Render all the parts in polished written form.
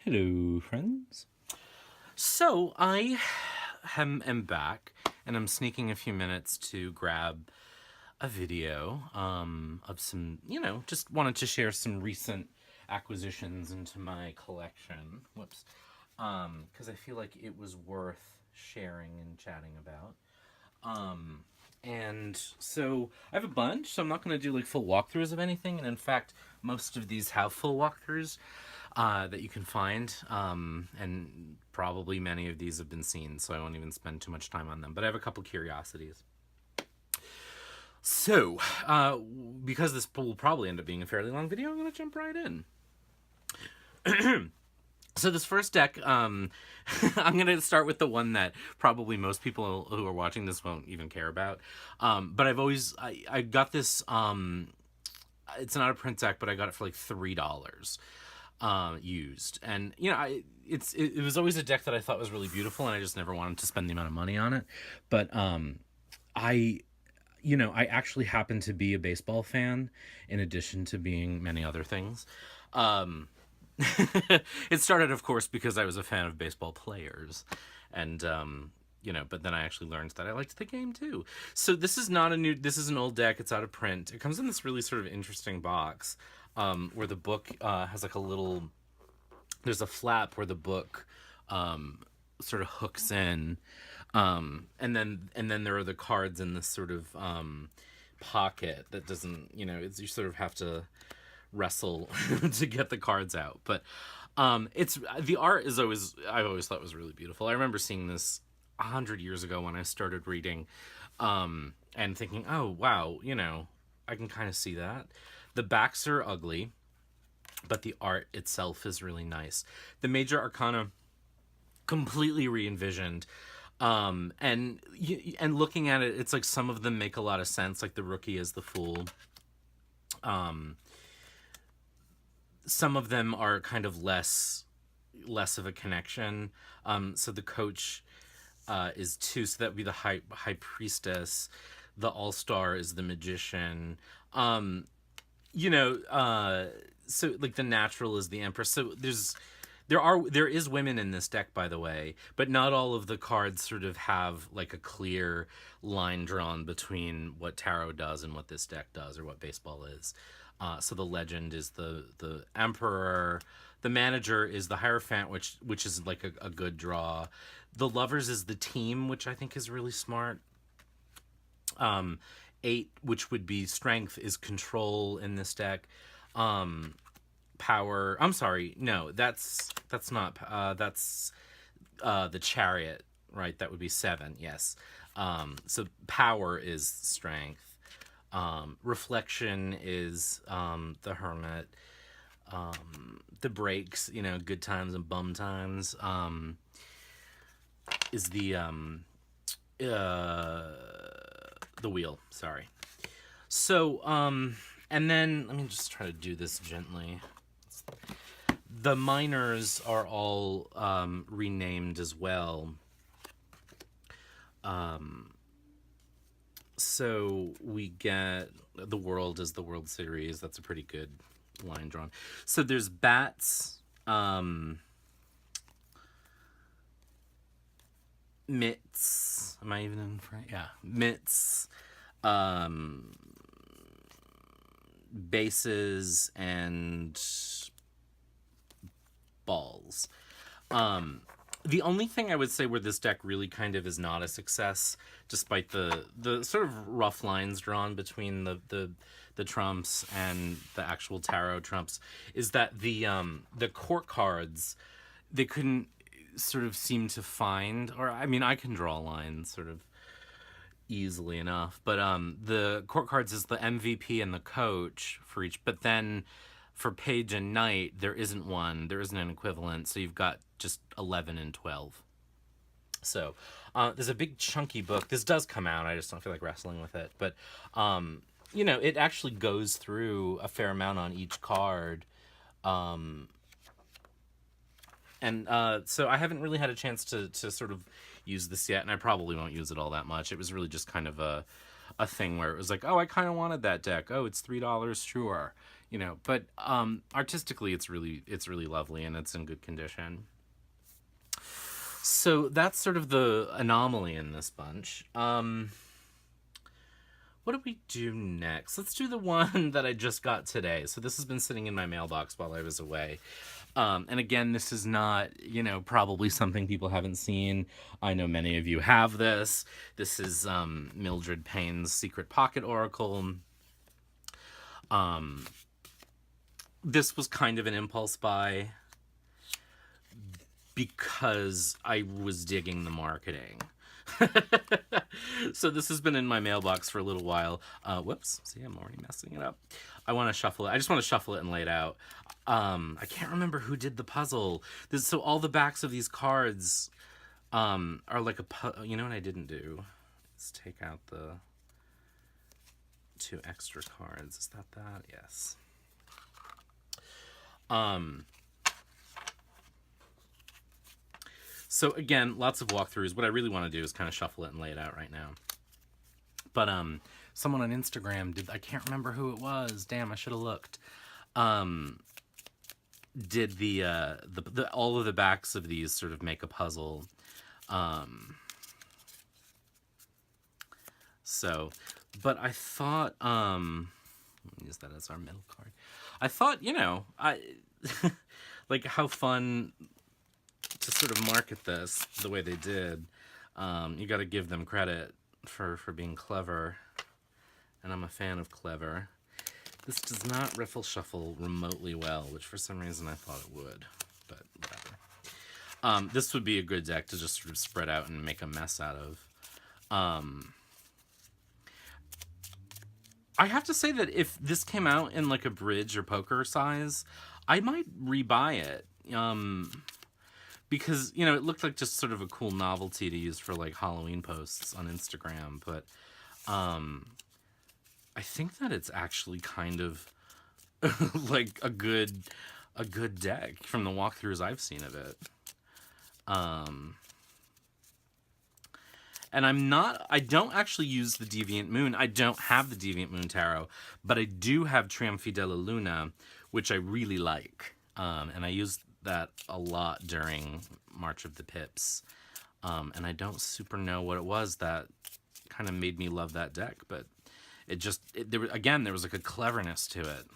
Hello, friends. So, I am back, and I'm sneaking a few minutes to grab a video of some, just wanted to share some recent acquisitions into my collection. Whoops. Because I feel like it was worth sharing and chatting about. And so I have a bunch, so I'm not going to do like full walkthroughs of anything. And in fact, most of these have full walkthroughs that you can find. And probably many of these have been seen, so I won't even spend too much time on them. But I have a couple curiosities. So, because this will probably end up being a fairly long video, I'm going to jump right in. So this first deck, I'm going to start with the one that probably most people who are watching this won't even care about. But I got this, it's not a print deck, but I got it for like $3 used. And, it was always a deck that I thought was really beautiful, and I just never wanted to spend the amount of money on it. But I actually happen to be a baseball fan, in addition to being many other things. It started, of course, because I was a fan of baseball players, and but then I actually learned that I liked the game too. So this is an old deck. It's out of print. It comes in this really sort of interesting box, where the book has like there's a flap where the book sort of hooks in, and then there are the cards in this sort of pocket that doesn't, you sort of have to wrestle to get the cards out. But it's the art is always, I always thought was really beautiful. I remember seeing this 100 years ago when I started reading, and thinking, oh wow, I can kind of see that. The backs are ugly, but the art itself is really nice. The major arcana completely re-envisioned, and looking at it, it's like some of them make a lot of sense, like the rookie is the fool. Some of them are kind of less of a connection. So the coach is 2, so that would be the high priestess. The all-star is the magician. So like the natural is the empress. So there is women in this deck, by the way, but not all of the cards sort of have like a clear line drawn between what tarot does and what this deck does, or what baseball is. So the legend is the emperor. The manager is the hierophant, which is like a good draw. The lovers is the team, which I think is really smart. 8, which would be strength, is control in this deck. Power. I'm sorry. No, that's not. That's the chariot, right? That would be 7. Yes. So power is strength. Reflection is the hermit. The breaks, good times and bum times, is the wheel. Sorry. So and then let me just try to do this gently. The minors are all renamed as well. So we get the world as the World Series. That's a pretty good line drawn. So there's bats, mitts. Am I even in front? Yeah, mitts, bases, and balls. The only thing I would say where this deck really kind of is not a success, despite the sort of rough lines drawn between the trumps and the actual tarot trumps, is that the court cards, they couldn't sort of seem to find, or I mean, I can draw lines sort of easily enough, but the court cards is the MVP and the coach for each, but then for page and knight, there isn't an equivalent, so you've got just 11 and 12. So there's a big chunky book. This does come out, I just don't feel like wrestling with it, but it actually goes through a fair amount on each card, and so I haven't really had a chance to sort of use this yet, and I probably won't use it all that much. It was really just kind of a thing where it was like, oh, I kind of wanted that deck. Oh, it's $3, sure. you know, but artistically it's really lovely and it's in good condition. So that's sort of the anomaly in this bunch. What do we do next? Let's do the one that I just got today. So this has been sitting in my mailbox while I was away. And again, this is not, you know, probably something people haven't seen. I know many of you have this. This is Mildred Payne's Secret Pocket Oracle. This was kind of an impulse buy because I was digging the marketing. So this has been in my mailbox for a little while. Whoops, see, I'm already messing it up. I want to shuffle it. I just want to shuffle it and lay it out. I can't remember who did the puzzle. So all the backs of these cards are like you know what I didn't do? Let's take out the 2 extra cards. Is that? Yes. So again, lots of walkthroughs. What I really want to do is kind of shuffle it and lay it out right now. But someone on Instagram did, I can't remember who it was. Damn, I should have looked. Did the all of the backs of these sort of make a puzzle. So, but I thought use that as our middle card. I thought, you know, like how fun to sort of market this the way they did. You got to give them credit for being clever, and I'm a fan of clever. This does not riffle shuffle remotely well, which for some reason I thought it would, but whatever. This would be a good deck to just sort of spread out and make a mess out of. I have to say that if this came out in like a bridge or poker size, I might rebuy it. Because, you know, it looked like just sort of a cool novelty to use for like Halloween posts on Instagram, but I think that it's actually kind of like a good deck from the walkthroughs I've seen of it. And I don't actually use the Deviant Moon. I don't have the Deviant Moon Tarot, but I do have Trionfi della Luna, which I really like. And I used that a lot during March of the Pips. And I don't super know what it was that kind of made me love that deck, but there was like a cleverness to it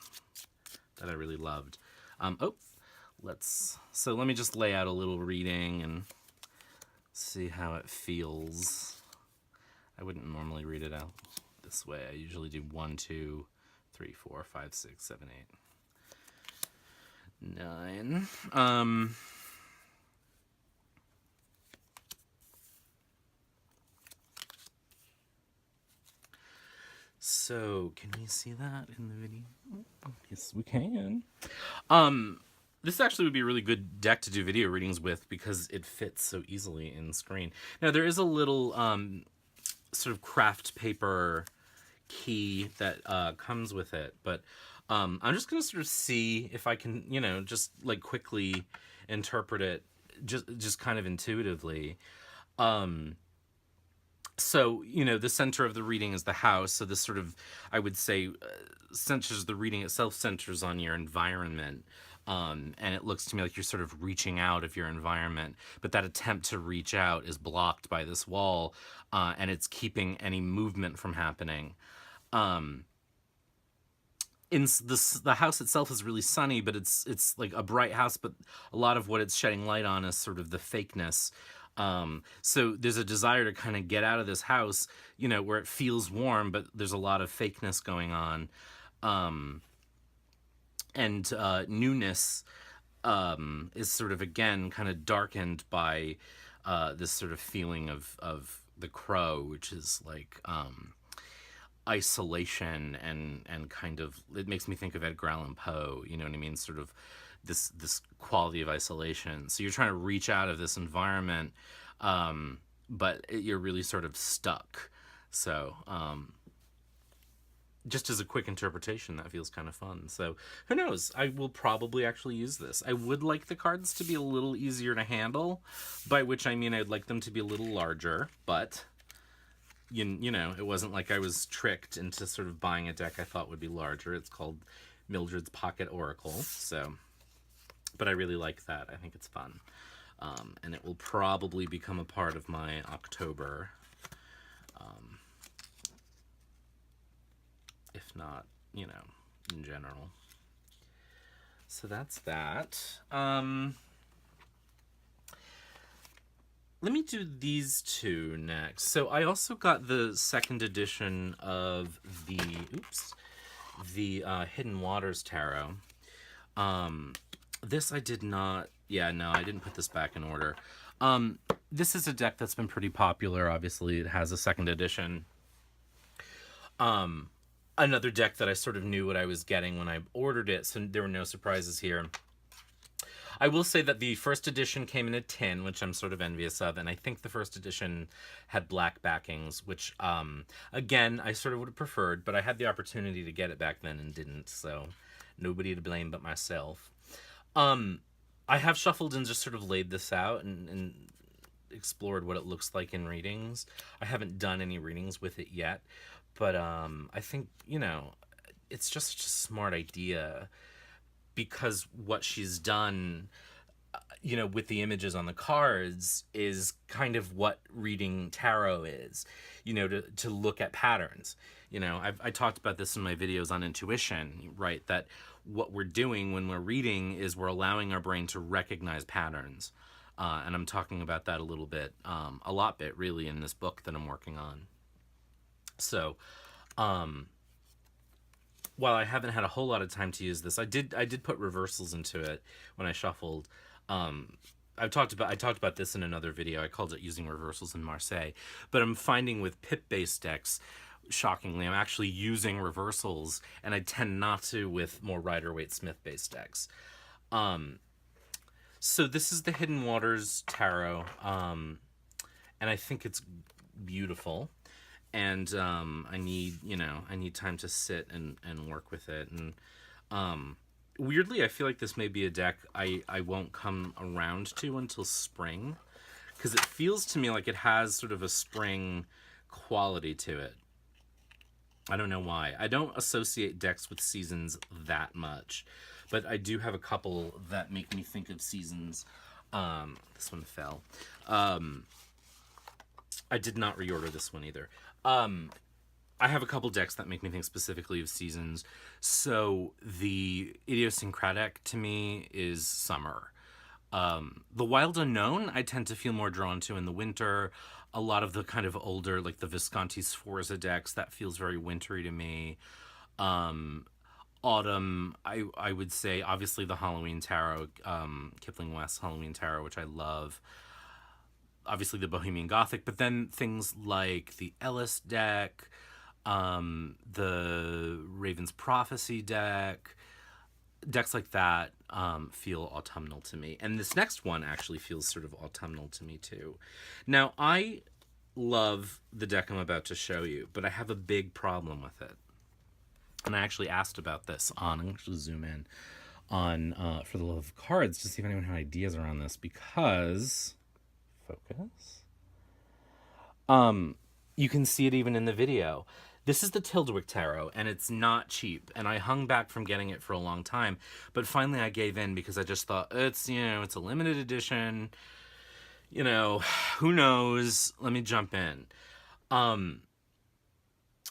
that I really loved. So let me just lay out a little reading and see how it feels. I wouldn't normally read it out this way. I usually do 1, 2, 3, 4, 5, 6, 7, 8, 9. So can we see that in the video? Yes, we can. This actually would be a really good deck to do video readings with because it fits so easily in screen. Now, there is a little sort of craft paper key that comes with it, but I'm just going to sort of see if I can, you know, just like quickly interpret it just kind of intuitively. So, you know, the center of the reading is the house. So this sort of, I would say, centers the reading itself, centers on your environment. And it looks to me like you're sort of reaching out of your environment, but that attempt to reach out is blocked by this wall, and it's keeping any movement from happening. The house itself is really sunny, but it's like a bright house, but a lot of what it's shedding light on is sort of the fakeness. So there's a desire to kind of get out of this house, you know, where it feels warm, but there's a lot of fakeness going on. And newness is sort of, again, kind of darkened by this sort of feeling of the crow, which is like isolation and kind of, it makes me think of Edgar Allan Poe, you know what I mean? Sort of this quality of isolation. So you're trying to reach out of this environment, but you're really sort of stuck. So just as a quick interpretation, that feels kind of fun. So who knows? I will probably actually use this. I would like the cards to be a little easier to handle, by which I mean I'd like them to be a little larger, but you know, it wasn't like I was tricked into sort of buying a deck I thought would be larger. It's called Mildred's Pocket Oracle. So, but I really like that. I think it's fun. And it will probably become a part of my October, if not, you know, in general. So that's that. Let me do these two next. So I also got the second edition of the Hidden Waters Tarot. This I did not, yeah, no, I didn't put this back in order. This is a deck that's been pretty popular. Obviously, it has a second edition. Another deck that I sort of knew what I was getting when I ordered it, so there were no surprises here. I will say that the first edition came in a tin, which I'm sort of envious of, and I think the first edition had black backings, which, again, I sort of would have preferred, but I had the opportunity to get it back then and didn't, so nobody to blame but myself. I have shuffled and just sort of laid this out and explored what it looks like in readings. I haven't done any readings with it yet, but I think, you know, it's just such a smart idea, because what she's done, you know, with the images on the cards is kind of what reading tarot is, you know, to look at patterns. You know, I talked about this in my videos on intuition, right? That what we're doing when we're reading is we're allowing our brain to recognize patterns. And I'm talking about that a little bit, a lot bit really, in this book that I'm working on. So, while I haven't had a whole lot of time to use this, I did put reversals into it when I shuffled. I talked about this in another video. I called it using reversals in Marseille. But I'm finding with pip-based decks, shockingly, I'm actually using reversals, and I tend not to with more Rider-Waite-Smith based decks. So this is the Hidden Waters Tarot, and I think it's beautiful. And I need time to sit and work with it. And weirdly, I feel like this may be a deck I won't come around to until spring, because it feels to me like it has sort of a spring quality to it. I don't know why. I don't associate decks with seasons that much, but I do have a couple that make me think of seasons. This one fell. I did not reorder this one either. I have a couple decks that make me think specifically of seasons. So the idiosyncratic to me is summer. The Wild Unknown I tend to feel more drawn to in the winter. A lot of the kind of older, like the Visconti Sforza decks, that feels very wintry to me. Autumn, I would say, obviously the Halloween Tarot, Kipling West's Halloween Tarot, which I love. Obviously the Bohemian Gothic, but then things like the Ellis deck, the Raven's Prophecy deck, decks like that feel autumnal to me. And this next one actually feels sort of autumnal to me too. Now, I love the deck I'm about to show you, but I have a big problem with it. And I actually asked about this on, I'm going to actually zoom in on For the Love of Cards to see if anyone had ideas around this, because... Focus. You can see it even in the video. This is the Tyldwyck Tarot, and it's not cheap. And I hung back from getting it for a long time, but finally I gave in because I just thought it's a limited edition. You know, who knows? Let me jump in.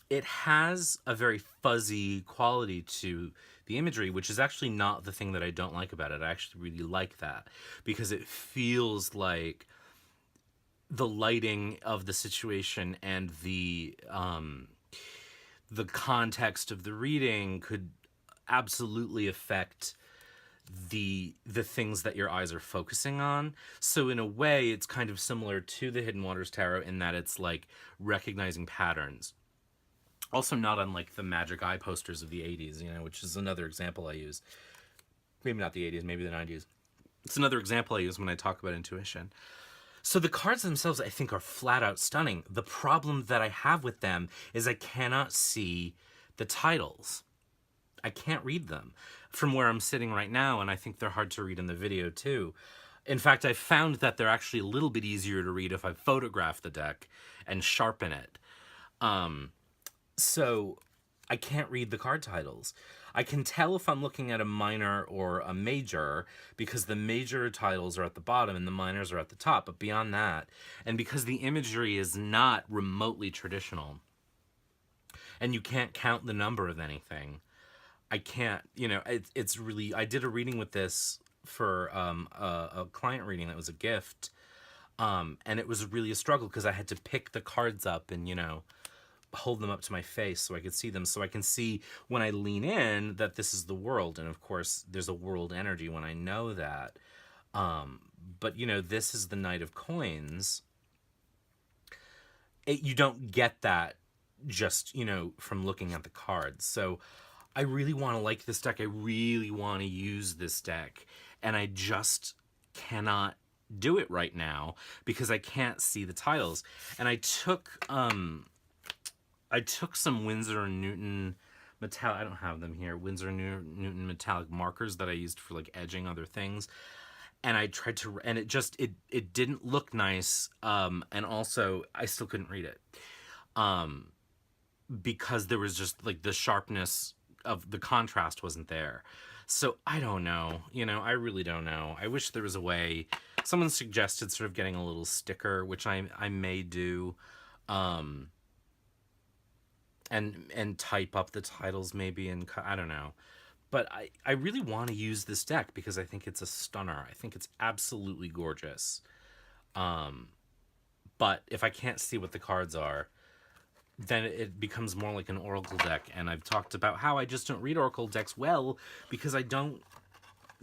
It has a very fuzzy quality to the imagery, which is actually not the thing that I don't like about it. I actually really like that, because it feels like the lighting of the situation and the context of the reading could absolutely affect the things that your eyes are focusing on. So in a way, it's kind of similar to the Hidden Waters Tarot in that it's like recognizing patterns. Also not unlike the Magic Eye posters of the 80s, which is another example I use. Maybe not the 80s, maybe the 90s. It's another example I use when I talk about intuition. So the cards themselves, I think, are flat out stunning. The problem that I have with them is I cannot see the titles. I can't read them from where I'm sitting right now, and I think they're hard to read in the video too. In fact, I found that they're actually a little bit easier to read if I photograph the deck and sharpen it. So I can't read the card titles. I can tell if I'm looking at a minor or a major because the major titles are at the bottom and the minors are at the top. But beyond that, and because the imagery is not remotely traditional, and you can't count the number of anything, I can't, it's really, I did a reading with this for a client reading that was a gift. And it was really a struggle because I had to pick the cards up and, hold them up to my face so I could see them. So I can see when I lean in that this is the world. And of course, there's a world energy when I know that. But, this is the Knight of Coins. You don't get that just, from looking at the cards. So I really want to like this deck. I really want to use this deck. And I just cannot do it right now because I can't see the titles. And I took some Winsor & Newton metallic, I don't have them here, Winsor & Newton metallic markers that I used for like edging other things. And I tried to, and it didn't look nice. And also I still couldn't read it. Because there was just like the sharpness of the contrast wasn't there. So I don't know, I really don't know. I wish there was a way. Someone suggested sort of getting a little sticker, which I may do, and type up the titles maybe, and I don't know. But I really want to use this deck because I think it's a stunner. I think it's absolutely gorgeous. But if I can't see what the cards are, then it becomes more like an Oracle deck. And I've talked about how I just don't read Oracle decks well because they don't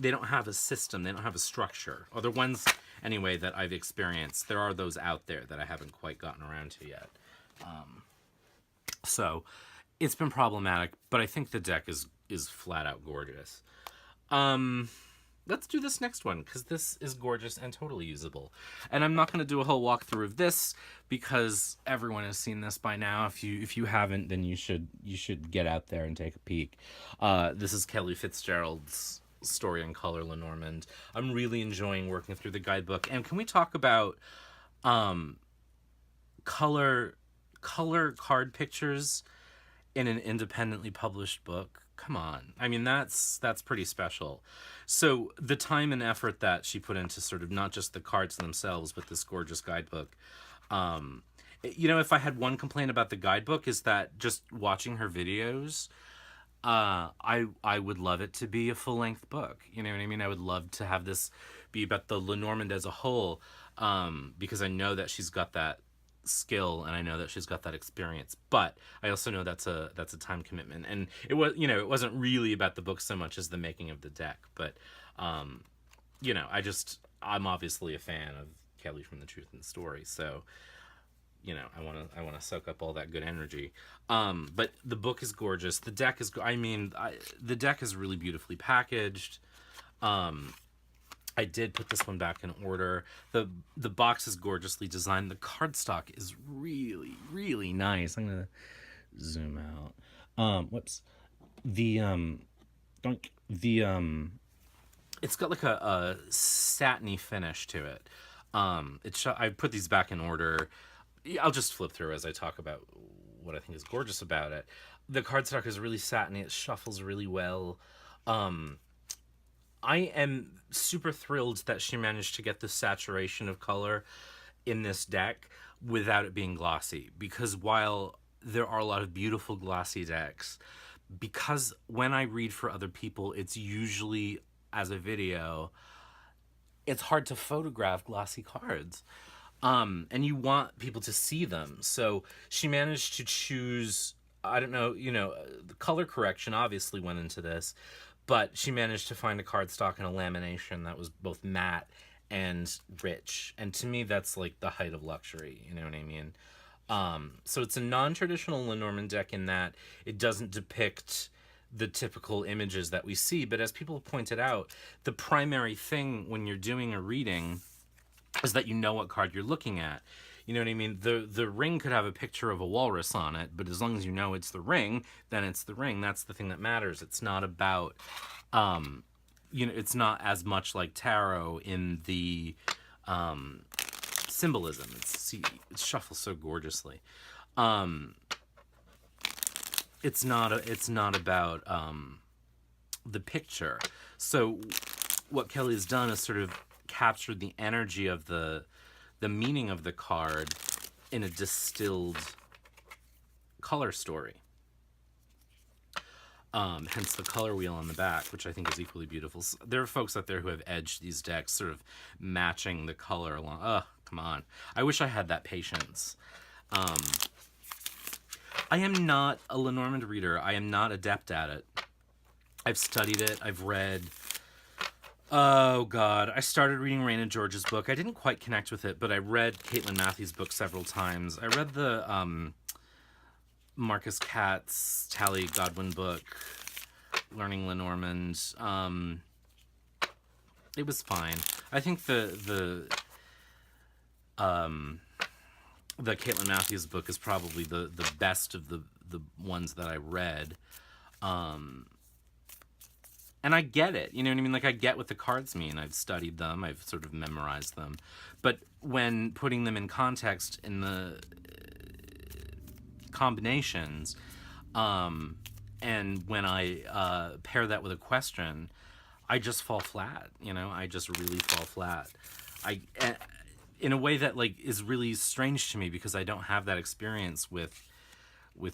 have a system. They don't have a structure. Or the ones, anyway, that I've experienced. There are those out there that I haven't quite gotten around to yet. So it's been problematic, but I think the deck is flat out gorgeous. Let's do this next one, because this is gorgeous and totally usable. And I'm not going to do a whole walkthrough of this, because everyone has seen this by now. If you haven't, then you should get out there and take a peek. This is Kelly Fitzgerald's Story in Color, Lenormand. I'm really enjoying working through the guidebook. And can we talk about color card pictures in an independently published book? Come on. I mean, that's pretty special. So the time and effort that she put into sort of not just the cards themselves, but this gorgeous guidebook. If I had one complaint about the guidebook is that just watching her videos, I would love it to be a full-length book. You know what I mean? I would love to have this be about the Lenormand as a whole, because I know that she's got that skill and I know that she's got that experience, but I also know that's a time commitment, and it wasn't really about the book so much as the making of the deck, but I'm obviously a fan of Kelly from The Truth and the Story, so I want to soak up all that good energy. But the book is gorgeous. The deck is the deck is really beautifully packaged. I did put this one back in order. The box is gorgeously designed. The cardstock is really, really nice. I'm gonna zoom out. Whoops. It's got like a satiny finish to it. I put these back in order. I'll just flip through as I talk about what I think is gorgeous about it. The cardstock is really satiny. It shuffles really well. I am super thrilled that she managed to get the saturation of color in this deck without it being glossy, because while there are a lot of beautiful glossy decks, because when I read for other people, it's usually as a video, it's hard to photograph glossy cards. And you want people to see them. So she managed to choose, I don't know, the color correction obviously went into this, but she managed to find a cardstock and a lamination that was both matte and rich. And to me, that's like the height of luxury. You know what I mean? So it's a non-traditional Lenormand deck in that it doesn't depict the typical images that we see. But as people pointed out, the primary thing when you're doing a reading is that you know what card you're looking at. You know what I mean? The ring could have a picture of a walrus on it, but as long as you know it's the ring, then it's the ring. That's the thing that matters. It's not about, it's not as much like tarot in the symbolism. It shuffles so gorgeously. it's not about the picture. So what Kelly has done is sort of captured the energy of the meaning of the card in a distilled color story. Hence the color wheel on the back, which I think is equally beautiful. So there are folks out there who have edged these decks, sort of matching the color along. Oh, come on. I wish I had that patience. I am not a Lenormand reader. I am not adept at it. I've studied it. I've read... Oh, God. I started reading Raina George's book. I didn't quite connect with it, but I read Caitlin Matthews' book several times. I read the Marcus Katz, Tally Godwin book, Learning Lenormand. It was fine. I think the Caitlin Matthews book is probably the best of the ones that I read. And I get it, you know what I mean? Like, I get what the cards mean. I've studied them. I've sort of memorized them. But when putting them in context in the combinations, and when I pair that with a question, I just fall flat, you know? I just really fall flat. In a way that, like, is really strange to me because I don't have that experience with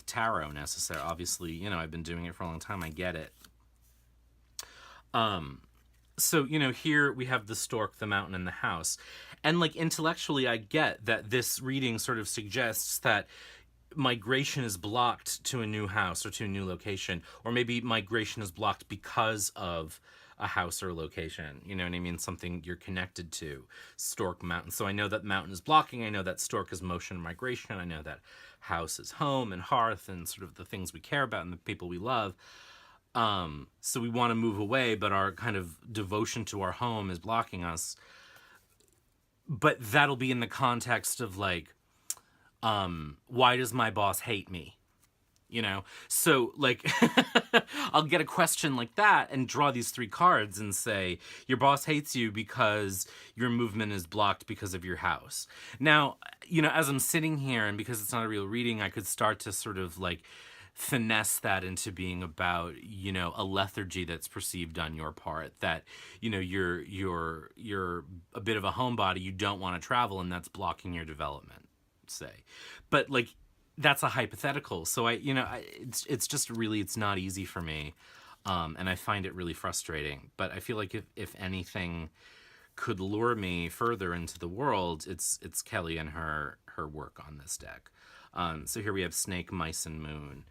tarot necessarily. Obviously, you know, I've been doing it for a long time. I get it. So, you know, here we have the stork, the mountain, and the house. And, like, intellectually, I get that this reading sort of suggests that migration is blocked to a new house or to a new location. Or maybe migration is blocked because of a house or location. You know what I mean? Something you're connected to. Stork, mountain. So I know that mountain is blocking. I know that stork is motion and migration. I know that house is home and hearth and sort of the things we care about and the people we love. So we want to move away, but our kind of devotion to our home is blocking us. But that'll be in the context of, like, why does my boss hate me? You know? So, like, I'll get a question like that and draw these 3 cards and say, your boss hates you because your movement is blocked because of your house. Now, you know, as I'm sitting here, and because it's not a real reading, I could start to sort of, like, finesse that into being about, you know, a lethargy that's perceived on your part, that, you know, you're a bit of a homebody, you don't want to travel, and that's blocking your development, say. But, like, that's a hypothetical. So it's just really, it's not easy for me. And I find it really frustrating, but I feel like if anything could lure me further into the world, it's Kelly and her work on this deck. So here we have Snake, Mice, and Moon.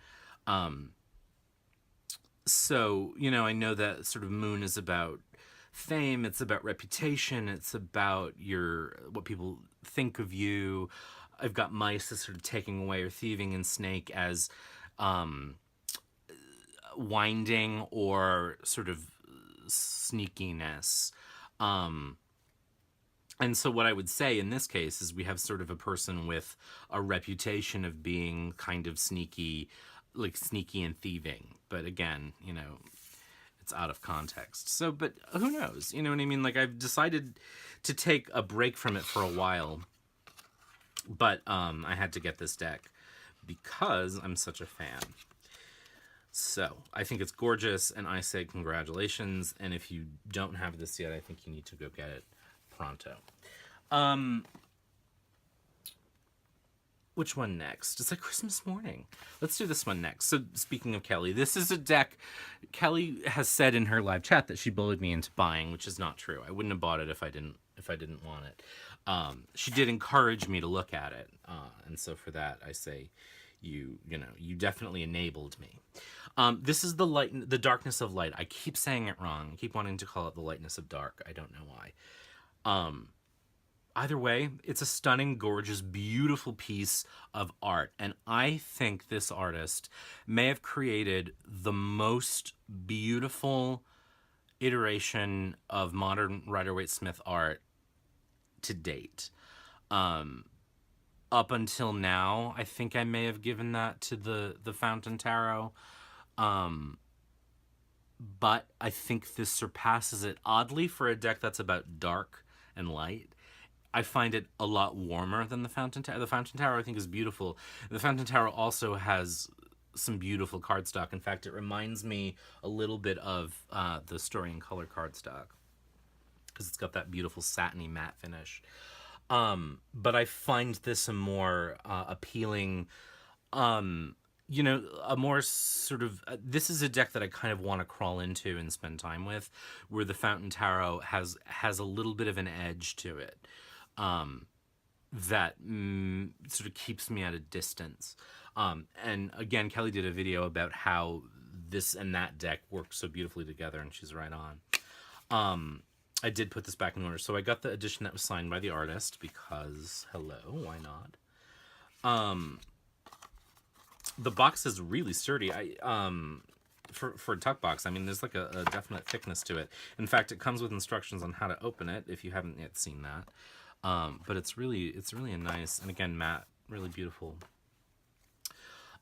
So, you know, I know that sort of Moon is about fame, it's about reputation, it's about what people think of you. I've got Mice as sort of taking away or thieving, and Snake as winding or sort of sneakiness. And so what I would say in this case is we have sort of a person with a reputation of being kind of sneaky, like sneaky and thieving. But again, you know, it's out of context. So, but who knows? You know what I mean? Like, I've decided to take a break from it for a while. But I had to get this deck because I'm such a fan. So, I think it's gorgeous, and I say congratulations. And if you don't have this yet, I think you need to go get it pronto. Which one next? It's like Christmas morning. Let's do this one next. So, speaking of Kelly, this is a deck. Kelly has said in her live chat that she bullied me into buying, which is not true. I wouldn't have bought it if I didn't want it. She did encourage me to look at it, and so for that I say, you definitely enabled me. This is the darkness of light. I keep saying it wrong. I keep wanting to call it the lightness of dark. I don't know why. Either way, it's a stunning, gorgeous, beautiful piece of art, and I think this artist may have created the most beautiful iteration of modern Rider-Waite-Smith art to date. Up until now, I think I may have given that to the Fountain Tarot. But I think this surpasses it, oddly, for a deck that's about dark and light. I find it a lot warmer than the Fountain Tarot. The Fountain Tarot, I think, is beautiful. The Fountain Tarot also has some beautiful cardstock. In fact, it reminds me a little bit of the Story in Color cardstock because it's got that beautiful satiny matte finish. But I find this a more appealing, a more sort of this is a deck that I kind of want to crawl into and spend time with, where the Fountain Tarot has a little bit of an edge to it, that sort of keeps me at a distance. And again, Kelly did a video about how this and that deck work so beautifully together, and she's right on. I did put this back in order. So I got the edition that was signed by the artist because, hello, why not? The box is really sturdy. For a tuck box, I mean, there's like a definite thickness to it. In fact, it comes with instructions on how to open it if you haven't yet seen that. But it's really a nice, and again, matte, really beautiful.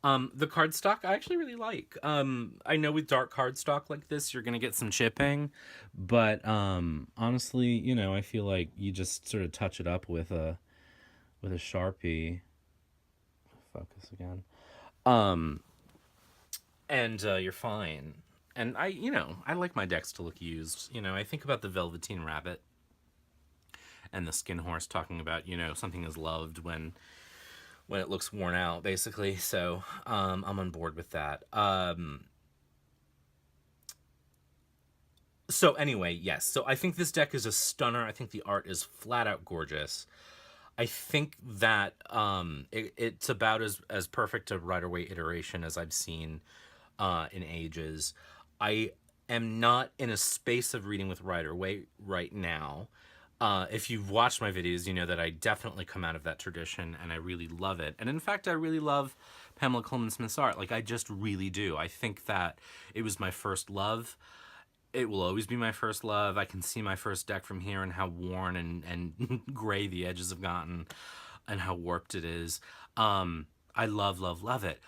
The cardstock I actually really like. I know with dark cardstock like this, you're gonna get some chipping, but honestly, I feel like you just sort of touch it up with a Sharpie. Focus again. And you're fine. And I like my decks to look used. I think about the Velveteen Rabbit and the Skin Horse talking about, something is loved when it looks worn out, basically. So I'm on board with that. So anyway, yes. So I think this deck is a stunner. I think the art is flat out gorgeous. I think that it's about as perfect a Rider-Waite iteration as I've seen in ages. I am not in a space of reading with Rider-Waite right now. If you've watched my videos, you know that I definitely come out of that tradition, and I really love it. And in fact, I really love Pamela Coleman Smith's art. Like, I just really do. I think that it was my first love. It will always be my first love. I can see my first deck from here and how worn and gray the edges have gotten and how warped it is. I love, love, love it.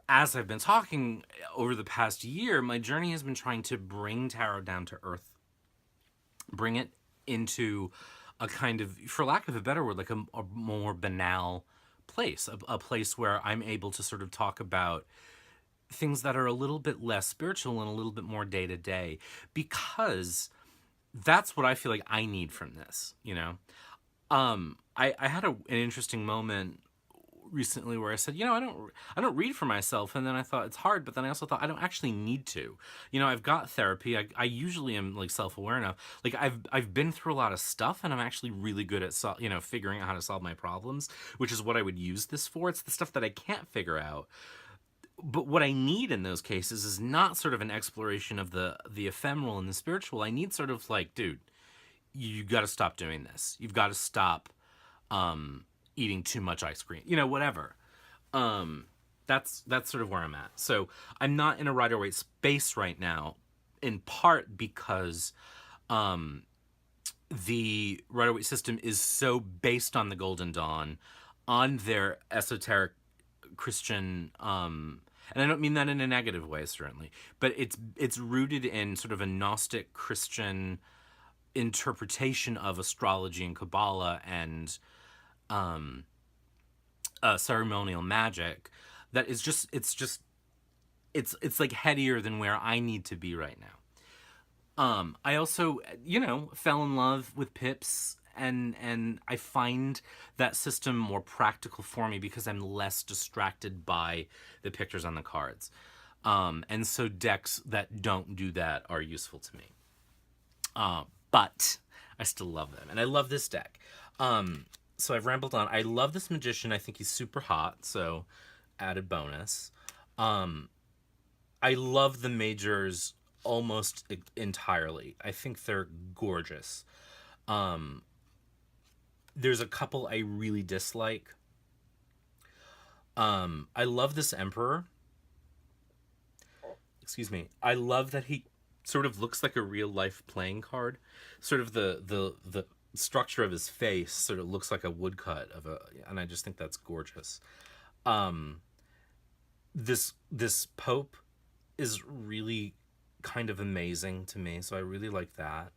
As I've been talking over the past year, my journey has been trying to bring tarot down to earth. Bring it into a kind of, for lack of a better word, like a more banal place. A place where I'm able to sort of talk about things that are a little bit less spiritual and a little bit more day to day, because that's what I feel like I need from this, I had an interesting moment recently where I said, I don't read for myself, and then I thought it's hard, but then I also thought I don't actually need to. I've got therapy. I usually am like self-aware enough. Like I've been through a lot of stuff, and I'm actually really good at figuring out how to solve my problems, which is what I would use this for. It's the stuff that I can't figure out. But what I need in those cases is not sort of an exploration of the ephemeral and the spiritual. I need sort of like, dude, you got to stop doing this. You've got to stop eating too much ice cream. Whatever. That's sort of where I'm at. So I'm not in a Rider-Waite space right now, in part because the Rider-Waite system is so based on the Golden Dawn, on their esoteric Christian, and I don't mean that in a negative way, certainly, but it's rooted in sort of a Gnostic Christian interpretation of astrology and Kabbalah and ceremonial magic that is it's like headier than where I need to be right now. I also, fell in love with Pips, and I find that system more practical for me because I'm less distracted by the pictures on the cards. And so decks that don't do that are useful to me. But I still love them, and I love this deck. So I've rambled on. I love this Magician. I think he's super hot, so added bonus. I love the Majors almost entirely. I think they're gorgeous. There's a couple I really dislike. I love this Emperor. Excuse me. I love that he sort of looks like a real life playing card. Sort of the structure of his face sort of looks like a woodcut and I just think that's gorgeous. This Pope is really kind of amazing to me, so I really like that.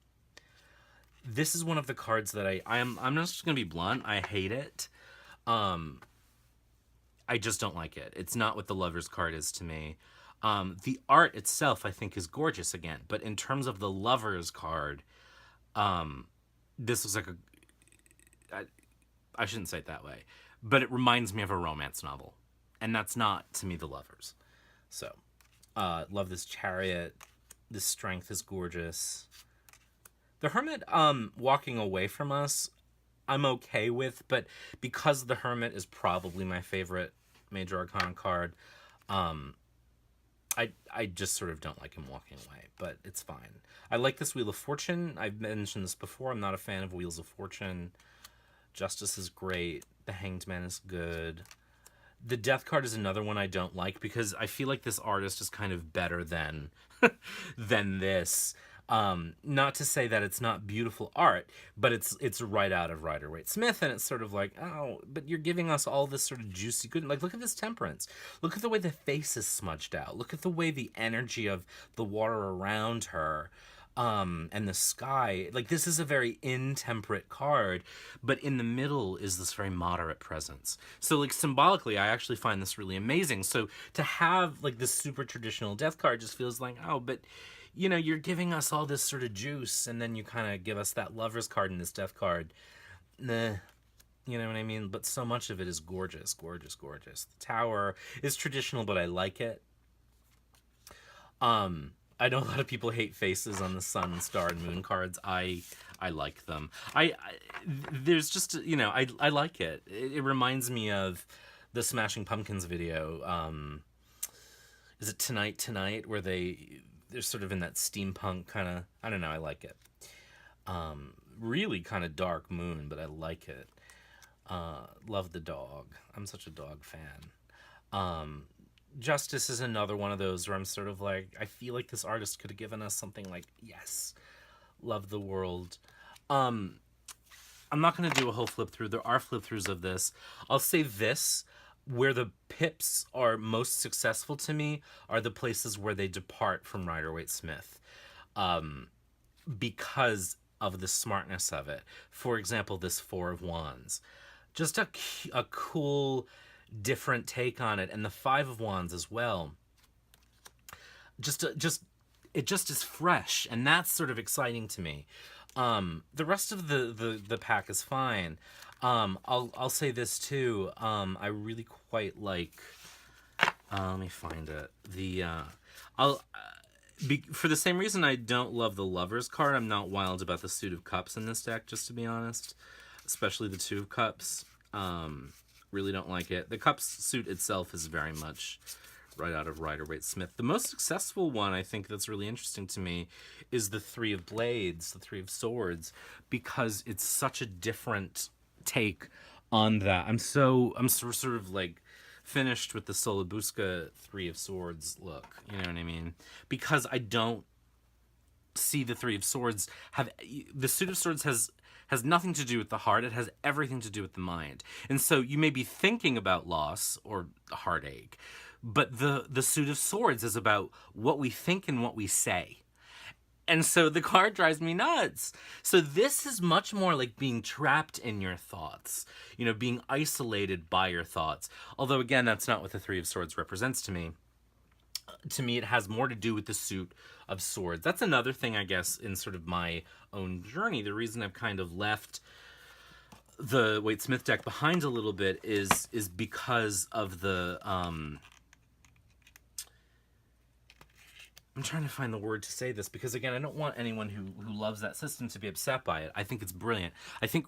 This is one of the cards that I'm just gonna be blunt. I hate it. I just don't like it. It's not what the Lover's card is to me. The art itself, I think, is gorgeous again, but in terms of the Lover's card, this was like a. I shouldn't say it that way, but it reminds me of a romance novel, and that's not to me the Lovers. So, love this chariot. This strength is gorgeous. The Hermit, walking away from us, I'm okay with, but because the Hermit is probably my favorite Major Arcana card, I just sort of don't like him walking away, but it's fine. I like this Wheel of Fortune. I've mentioned this before. I'm not a fan of Wheels of Fortune. Justice is great. The Hanged Man is good. The Death card is another one I don't like because I feel like this artist is kind of better than than this. Not to say that it's not beautiful art, but it's right out of Rider-Waite-Smith, and it's sort of like, oh, but you're giving us all this sort of juicy good. Like, look at this Temperance. Look at the way the face is smudged out. Look at the way the energy of the water around her, and the sky. Like, this is a very intemperate card, but in the middle is this very moderate presence. So, like, symbolically, I actually find this really amazing. So to have like this super traditional Death card just feels like, oh, but you know, you're giving us all this sort of juice, and then you kind of give us that Lover's card and this Death card. Nah. You know what I mean? But so much of it is gorgeous, gorgeous, gorgeous. The Tower is traditional, but I like it. I know a lot of people hate faces on the Sun, Star, and Moon cards. I like them. There's just, you know, I like it. It reminds me of the Smashing Pumpkins video. Is it Tonight, where they're sort of in that steampunk kind of, I don't know, I like it. Really kind of dark moon, but I like it. Love the dog. I'm such a dog fan. Justice is another one of those where I'm sort of like, I feel like this artist could have given us something like, yes, love the world. I'm not going to do a whole flip through. There are flip throughs of this. I'll say this. Where the pips are most successful to me are the places where they depart from Rider-Waite-Smith, because of the smartness of it. For example, this Four of Wands. Just a cool, different take on it. And the Five of Wands as well. It just is fresh, and that's sort of exciting to me. The rest of the pack is fine. I'll say this too. I really quite like. Let me find it. For the same reason I don't love the Lover's card. I'm not wild about the Suit of Cups in this deck, just to be honest. Especially the Two of Cups. Really don't like it. The Cups suit itself is very much right out of Rider-Waite-Smith. The most successful one, I think, that's really interesting to me is the Three of Blades, the Three of Swords, because it's such a different take on that. I'm sort of like finished with the Solabusca Three of Swords look, you know what I mean? Because I don't see the Three of Swords the Suit of Swords has nothing to do with the heart. It has everything to do with the mind. And so you may be thinking about loss or heartache, but the Suit of Swords is about what we think and what we say. And so the card drives me nuts. So this is much more like being trapped in your thoughts, you know, being isolated by your thoughts. Although, again, that's not what the Three of Swords represents to me. To me, it has more to do with the Suit of Swords. That's another thing, I guess, in sort of my own journey. The reason I've kind of left the Waite-Smith deck behind a little bit is because of the... I'm trying to find the word to say this because, again, I don't want anyone who loves that system to be upset by it. I think it's brilliant. I think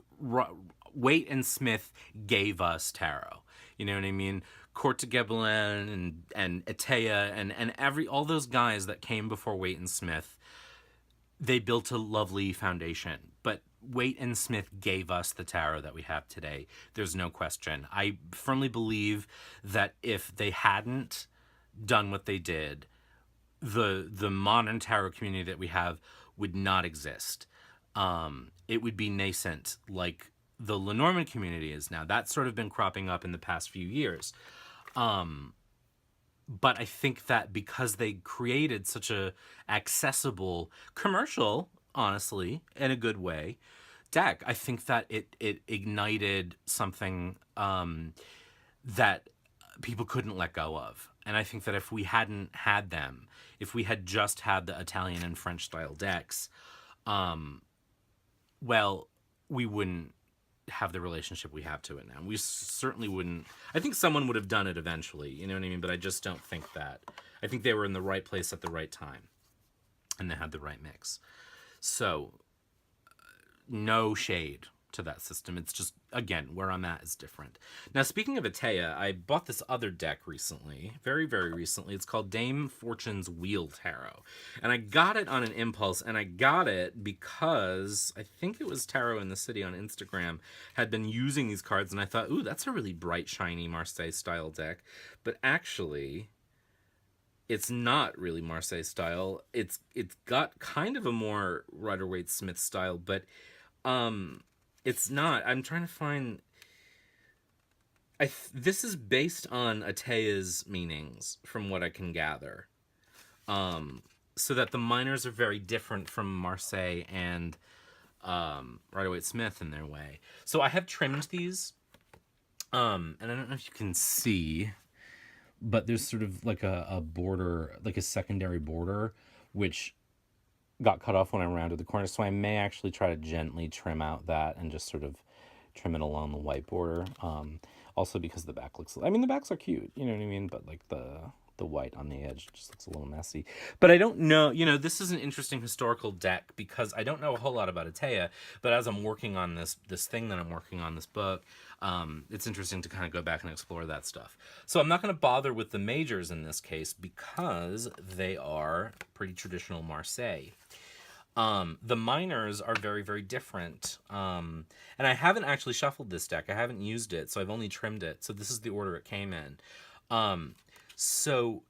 Waite and Smith gave us tarot. You know what I mean? Court de Gébelin and Etea and all those guys that came before Waite and Smith, they built a lovely foundation. But Waite and Smith gave us the tarot that we have today. There's no question. I firmly believe that if they hadn't done what they did, the modern tarot community that we have would not exist. It would be nascent like the Lenormand community is now. That's sort of been cropping up in the past few years. But I think that because they created such a accessible, commercial, honestly, in a good way, deck, I think that it ignited something that people couldn't let go of. And I think that if we hadn't had them, if we had just had the Italian and French style decks, well, we wouldn't have the relationship we have to it now. We certainly wouldn't. I think someone would have done it eventually, you know what I mean? But I just don't think that. I think they were in the right place at the right time, and they had the right mix. So, no shade to that system. It's just, again, where I'm at is different. Now, speaking of Atea, I bought this other deck recently, very, very recently. It's called Dame Fortune's Wheel Tarot. And I got it on an impulse, and I got it because I think it was Tarot in the City on Instagram had been using these cards, and I thought, ooh, that's a really bright, shiny Marseille-style deck. But actually, it's not really Marseille style. It's got kind of a more Rider-Waite-Smith style, but it's not. I'm trying to find. This is based on Atea's meanings, from what I can gather. So that the minors are very different from Marseille and Rider-Waite-Smith in their way. So I have trimmed these, and I don't know if you can see, but there's sort of like a border, like a secondary border, which got cut off when I rounded the corner. So I may actually try to gently trim out that and just sort of trim it along the white border. Also because the back looks, I mean, the backs are cute, you know what I mean? But like the white on the edge just looks a little messy. But I don't know, you know, this is an interesting historical deck because I don't know a whole lot about Atea, but as I'm working on this thing that I'm working on, this book, it's interesting to kind of go back and explore that stuff. So I'm not going to bother with the majors in this case because they are pretty traditional Marseille. The minors are very, very different. And I haven't actually shuffled this deck. I haven't used it, so I've only trimmed it. So this is the order it came in. So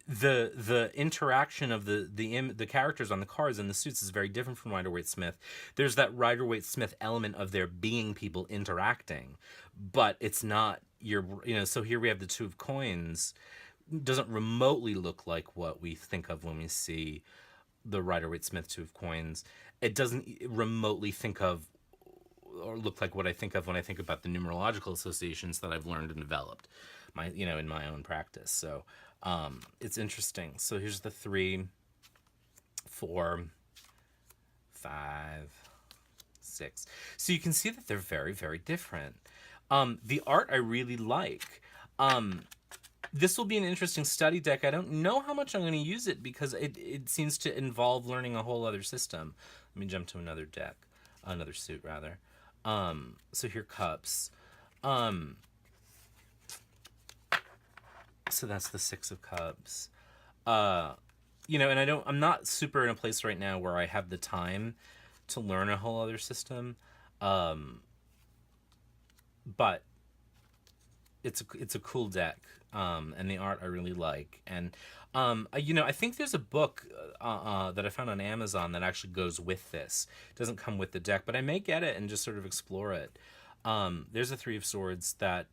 the interaction of the characters on the cards and the suits is very different from Rider-Waite-Smith. There's that Rider-Waite-Smith element of there being people interacting, but it's not so here we have the Two of Coins. Doesn't remotely look like what we think of when we see the Rider-Waite-Smith Two of Coins. It doesn't remotely think of or look like what I think of when I think about the numerological associations that I've learned and developed in my own practice. So it's interesting. So here's the 3, 4, 5, 6. So you can see that they're very, very different. The art I really like. This will be an interesting study deck. I don't know how much I'm going to use it because it seems to involve learning a whole other system. Let me jump to another deck, another suit rather. So here Cups. So that's the 6 of Cups. And I'm not super in a place right now where I have the time to learn a whole other system. But it's a cool deck. And the art I really like. And, I think there's a book that I found on Amazon that actually goes with this. It doesn't come with the deck, but I may get it and just sort of explore it. There's a 3 of Swords that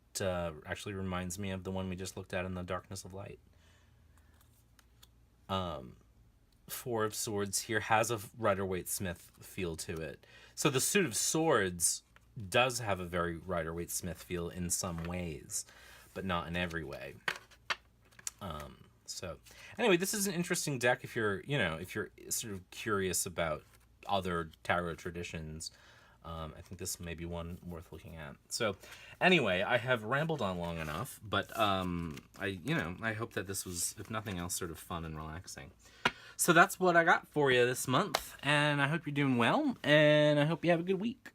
actually reminds me of the one we just looked at in the Darkness of Light. 4 of Swords here has a Rider-Waite-Smith feel to it. So the Suit of Swords does have a very Rider-Waite-Smith feel in some ways, but not in every way. So anyway, this is an interesting deck if you're sort of curious about other tarot traditions. I think this may be one worth looking at. So anyway, I have rambled on long enough, but I hope that this was, if nothing else, sort of fun and relaxing. So that's what I got for you this month, and I hope you're doing well, and I hope you have a good week.